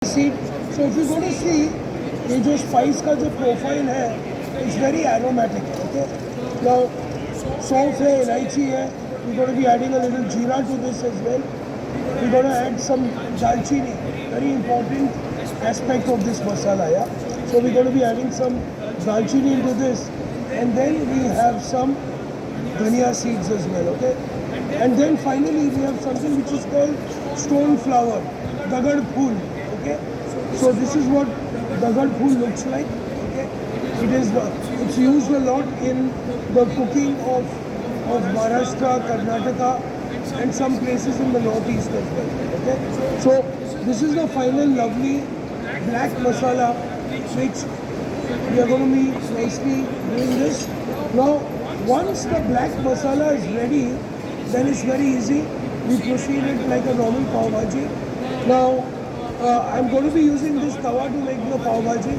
See, so if you go to see, ये जो spice का जो profile है, it's very aromatic. Okay, now सौंफ है, इलायची है. We're going to be adding a little jeera to this as well. We're going to add some dalchini, very important aspect of this masala. Yeah, so we're going to be adding some dalchini into this, and then we have some dhania seeds as well. Okay, and then finally we have something which is called stone flower, dagad phool. Okay, so this is what dagad phool looks like. Okay, it's used a lot in the cooking of Maharashtra, Karnataka, and some places in the northeast as well. Okay, so this is the final lovely black masala which we are going to be nicely doing this. Now once the black masala is ready, then it's very easy. We proceed it like a normal pav bhaji. Now I'm going to be using this tawa to make the pav bhaji.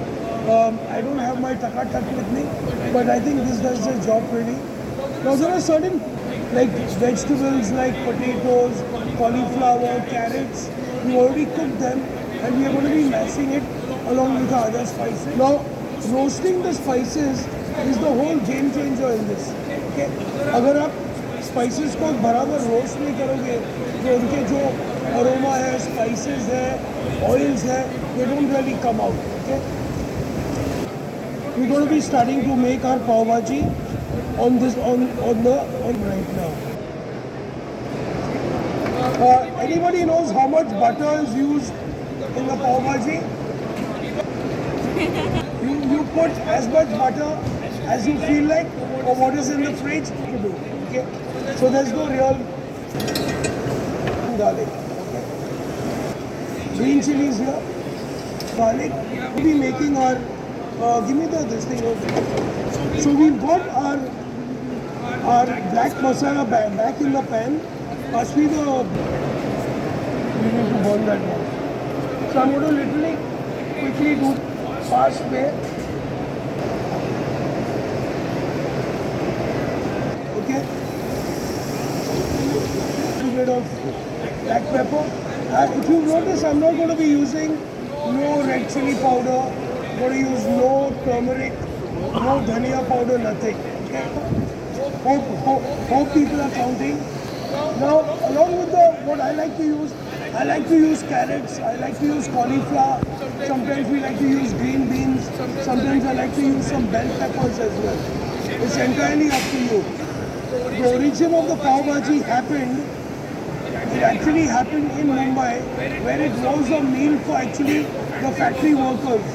I don't have my taka-tak with me, but I think this does the job pretty. Now there are certain like vegetables like potatoes, cauliflower, carrots. We already cooked them and we are going to be mashing it along with the other spices. Now roasting the spices is the whole game changer in this. Okay, अगर आप spices को बराबर roast नहीं करोगे तो उनके जो aroma है, spices है, oils है, they don't really come out. Okay, we're going to be starting to make our pav bhaji on right now. Anybody knows how much butter is used in the pav bhaji? You put as much butter as you feel like, or what is in the fridge to do. Okay, so there's no real garlic. Okay, green chilies here, garlic. We'll be making our give me this thing over. So we've got our black masala back in the pan. Pass me the we need to burn that one. So I'm going to literally quickly do fast way. Okay. A little bit of black pepper. If you notice, I'm not going to be using no red chili powder. I'm going to use no turmeric, no dhania powder, nothing. Okay. Hope people are counting. Now, along with what I like to use carrots, I like to use cauliflower, sometimes we like to use green beans, sometimes I like to use some bell peppers as well. It's entirely up to you. The origin of the pav bhaji actually happened in Mumbai, where it was a meal for actually the factory workers.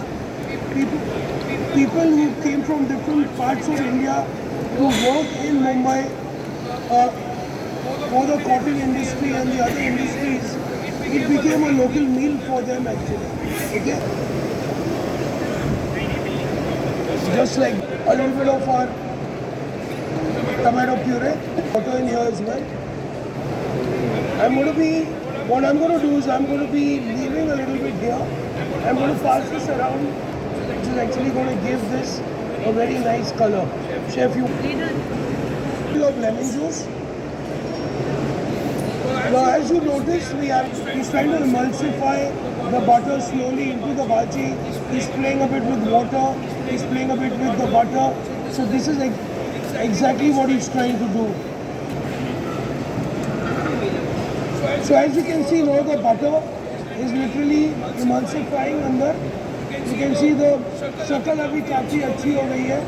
People who came from different parts of India to work in Mumbai for the cotton industry and the other industries. It became a local meal for them actually. Okay? Just like a little bit of our tomato puree, water in here as well. What I'm going to do is I'm going to be leaving a little bit here. I'm going to pass this around, which is actually going to give this a very nice color. Chef, you of lemon juice. Now, as you notice, he's trying to emulsify the butter slowly into the bhaji. He's playing a bit with water. He's playing a bit with the butter. So this is exactly what he's trying to do. So as you can see now, the butter is literally emulsifying under. You can see the shakal abhi काफी अच्छी हो गई है.